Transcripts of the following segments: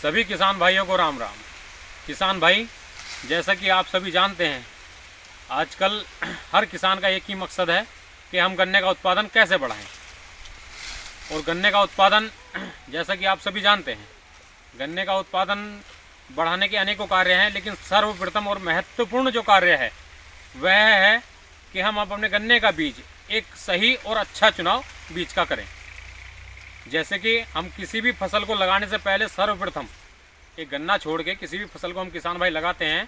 सभी किसान भाइयों को राम राम। किसान भाई, जैसा कि आप सभी जानते हैं, आजकल हर किसान का एक ही मकसद है कि हम गन्ने का उत्पादन कैसे बढ़ाएं। और गन्ने का उत्पादन, जैसा कि आप सभी जानते हैं, गन्ने का उत्पादन बढ़ाने के अनेकों कार्य हैं, लेकिन सर्वप्रथम और महत्वपूर्ण जो कार्य है वह है कि हम अपने गन्ने का बीज एक सही और अच्छा चुनाव बीज का करें। जैसे कि हम किसी भी फसल को लगाने से पहले सर्वप्रथम एक गन्ना छोड़ के किसी भी फसल को हम किसान भाई लगाते हैं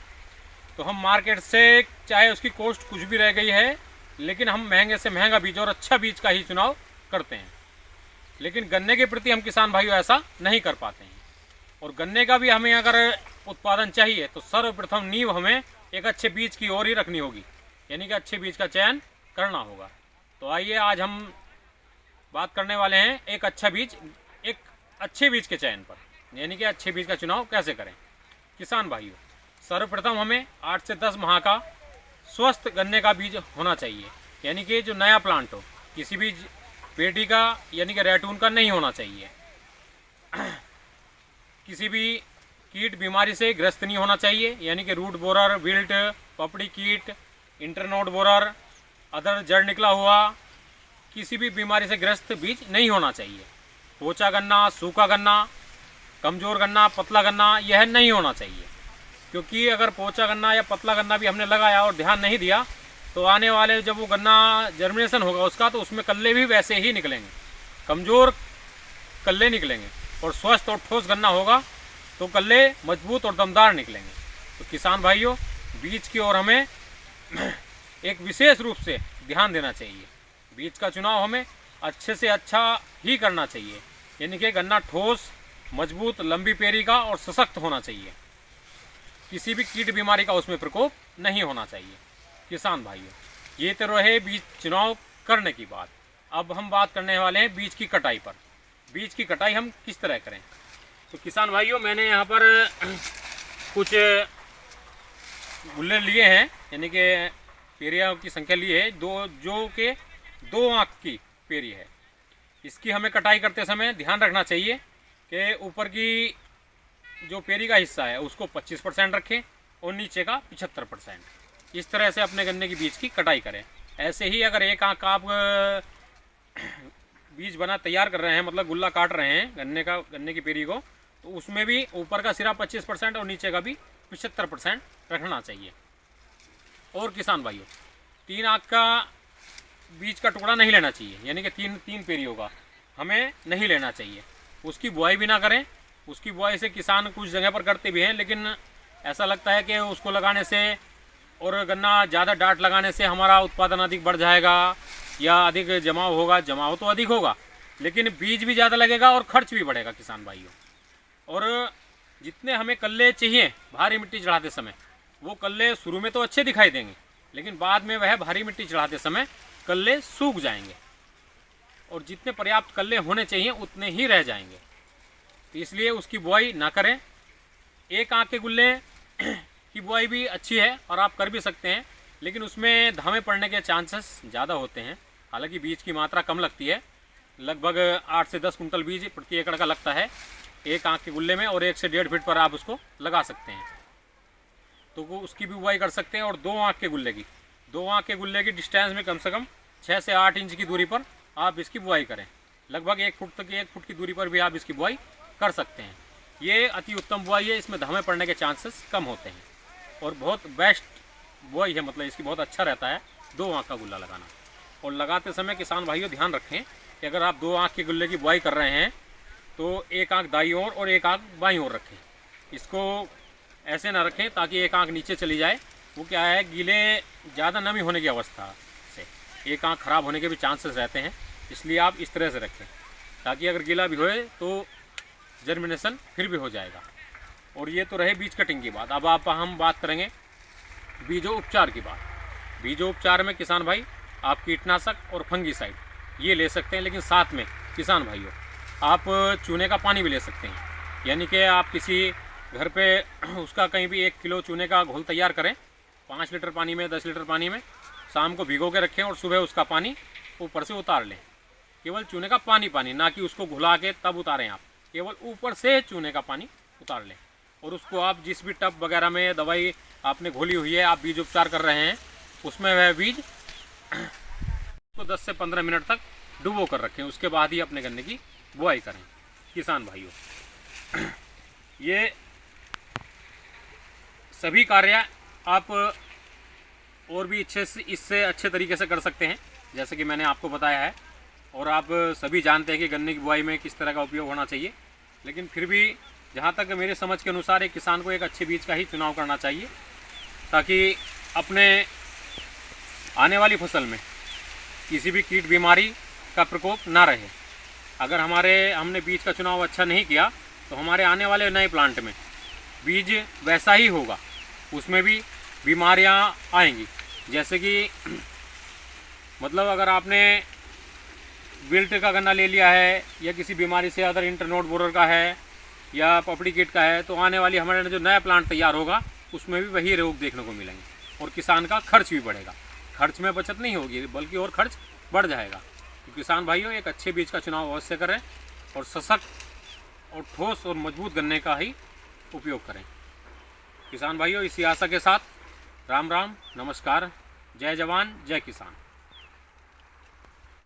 तो हम मार्केट से, चाहे उसकी कॉस्ट कुछ भी रह गई है, लेकिन हम महंगे से महंगा बीज और अच्छा बीज का ही चुनाव करते हैं। लेकिन गन्ने के प्रति हम किसान भाइयों ऐसा नहीं कर पाते हैं। और गन्ने का भी हमें अगर उत्पादन चाहिए तो सर्वप्रथम नींव हमें एक अच्छे बीज की ओर ही रखनी होगी, यानी कि अच्छे बीज का चयन करना होगा। तो आइए आज हम बात करने वाले हैं एक अच्छे बीज के चयन पर, यानी कि अच्छे बीज का चुनाव कैसे करें। किसान भाइयों, सर्वप्रथम हमें 8 से 10 माह का स्वस्थ गन्ने का बीज होना चाहिए, यानी कि जो नया प्लांट हो, किसी भी पेटी का यानी कि रैटून का नहीं होना चाहिए। किसी भी कीट बीमारी से ग्रस्त नहीं होना चाहिए, यानी कि रूट बोरर, विल्ट, पपड़ी कीट, इंटरनोड बोरर, अदर जड़ निकला हुआ, किसी भी बीमारी से ग्रस्त बीज नहीं होना चाहिए। पोचा गन्ना, सूखा गन्ना, कमज़ोर गन्ना, पतला गन्ना यह नहीं होना चाहिए, क्योंकि अगर पोचा गन्ना या पतला गन्ना भी हमने लगाया और ध्यान नहीं दिया तो आने वाले जब वो गन्ना जर्मिनेशन होगा उसका, तो उसमें कल्ले भी वैसे ही निकलेंगे, कमज़ोर कल्ले निकलेंगे। और स्वस्थ और ठोस गन्ना होगा तो कल्ले मजबूत और दमदार निकलेंगे। तो किसान भाइयों, बीज की ओर हमें एक विशेष रूप से ध्यान देना चाहिए। बीज का चुनाव हमें अच्छे से अच्छा ही करना चाहिए, यानी कि गन्ना ठोस, मजबूत, लंबी पेरी का और सशक्त होना चाहिए। किसी भी कीट बीमारी का उसमें प्रकोप नहीं होना चाहिए। किसान भाइयों, ये तो रहे बीज चुनाव करने की बात। अब हम बात करने वाले हैं बीज की कटाई पर। बीज की कटाई हम किस तरह करें। तो किसान भाइयों, मैंने यहाँ पर कुछ गुल्ले लिए हैं, यानी कि पेरियों की संख्या ली है, जो कि 2 आंख की पेरी है। इसकी हमें कटाई करते समय ध्यान रखना चाहिए कि ऊपर की जो पेरी का हिस्सा है उसको 25% रखें और नीचे का 75%। इस तरह से अपने गन्ने की बीज की कटाई करें। ऐसे ही अगर एक आंख आप बीज बना तैयार कर रहे हैं, मतलब गुल्ला काट रहे हैं गन्ने की पेरी को, तो उसमें भी ऊपर का सिरा 25% और नीचे का भी 75% रखना चाहिए। और किसान भाइयों, 3 आंख का बीज का टुकड़ा नहीं लेना चाहिए, यानी कि तीन पेरियों का हमें नहीं लेना चाहिए। उसकी बुआई भी ना करें। उसकी बुआई से किसान कुछ जगह पर करते भी हैं, लेकिन ऐसा लगता है कि उसको लगाने से और गन्ना ज़्यादा डांट लगाने से हमारा उत्पादन अधिक बढ़ जाएगा या अधिक जमाव होगा। जमाव तो अधिक होगा, लेकिन बीज भी ज़्यादा लगेगा और खर्च भी बढ़ेगा किसान भाइयों। और जितने हमें कल्ले चाहिए भारी मिट्टी चढ़ाते समय, वो कल्ले शुरू में तो अच्छे दिखाई देंगे, लेकिन बाद में वह भारी मिट्टी चढ़ाते समय कल्ले सूख जाएंगे और जितने पर्याप्त कल्ले होने चाहिए उतने ही रह जाएंगे। तो इसलिए उसकी बुआई ना करें। एक आंख के गुल्ले की बुआई भी अच्छी है और आप कर भी सकते हैं, लेकिन उसमें धामे पड़ने के चांसेस ज़्यादा होते हैं। हालांकि बीज की मात्रा कम लगती है, लगभग 8 से 10 कुंटल बीज प्रति एकड़ का लगता है एक आंख के गुल्ले में, और 1 से 1.5 फीट पर आप उसको लगा सकते हैं, तो वो उसकी भी बुआई कर सकते हैं। और 2 आंख के गुल्ले की डिस्टेंस में कम से कम 6 से 8 इंच की दूरी पर आप इसकी बुआई करें। लगभग 1 फुट की दूरी पर भी आप इसकी बुआई कर सकते हैं। ये अति उत्तम बुआई है, इसमें धामे पड़ने के चांसेस कम होते हैं और बहुत बेस्ट बुआई है, मतलब इसकी बहुत अच्छा रहता है 2 आंख का गुल्ला लगाना। और लगाते समय किसान भाइयों ध्यान रखें कि अगर आप 2 आंख के गुल्ले की बुआई कर रहे हैं तो एक आंख दाईं ओर और एक आंख बाईं ओर रखें। इसको ऐसे ना रखें ताकि एक आंख नीचे चली जाए। वो क्या है, गीले ज़्यादा नमी होने की अवस्था से एक आंख खराब होने के भी चांसेस रहते हैं, इसलिए आप इस तरह से रखें ताकि अगर गीला भी होए तो जर्मिनेशन फिर भी हो जाएगा। और ये तो रहे बीज कटिंग की बात। अब हम बात करेंगे बीजों उपचार की बात। बीजों उपचार में किसान भाई आप कीटनाशक और फंगीसाइड ये ले सकते हैं, लेकिन साथ में किसान भाइयों आप चूने का पानी भी ले सकते हैं, यानी कि आप किसी घर पे उसका कहीं भी 1 किलो चूने का घोल तैयार करें, 5 लीटर पानी में, 10 लीटर पानी में, शाम को भिगो के रखें और सुबह उसका पानी ऊपर से उतार लें। केवल चूने का पानी, ना कि उसको घुला के तब उतारें आप, केवल ऊपर से चूने का पानी उतार लें। और उसको आप जिस भी टब वगैरह में दवाई आपने घोली हुई है, आप बीज उपचार कर रहे हैं, उसमें वह बीज को 10 से 15 मिनट तक डुबो कर रखें। उसके बाद ही अपने गन्ने की बुआई करें। किसान भाइयों, ये सभी कार्य आप और भी इससे अच्छे तरीके से कर सकते हैं, जैसे कि मैंने आपको बताया है। और आप सभी जानते हैं कि गन्ने की बुआई में किस तरह का उपयोग होना चाहिए। लेकिन फिर भी जहाँ तक मेरे समझ के अनुसार एक किसान को एक अच्छे बीज का ही चुनाव करना चाहिए, ताकि अपने आने वाली फसल में किसी भी कीट बीमारी का प्रकोप ना रहे। अगर हमने बीज का चुनाव अच्छा नहीं किया तो हमारे आने वाले नए प्लांट में बीज वैसा ही होगा, उसमें भी बीमारियां आएंगी। जैसे कि मतलब अगर आपने विल्ट का गन्ना ले लिया है या किसी बीमारी से अदर इंटरनोड बोरर का है या पपड़ी कीट का है, तो आने वाली हमारे जो नया प्लांट तैयार होगा उसमें भी वही रोग देखने को मिलेंगे और किसान का खर्च भी बढ़ेगा। खर्च में बचत नहीं होगी बल्कि और खर्च बढ़ जाएगा। तो किसान भाइयों, एक अच्छे बीज का चुनाव अवश्य करें और सशक्त और ठोस और मजबूत गन्ने का ही उपयोग करें। किसान भाइयों, इसी आशा के साथ राम राम, नमस्कार, जय जवान जय किसान।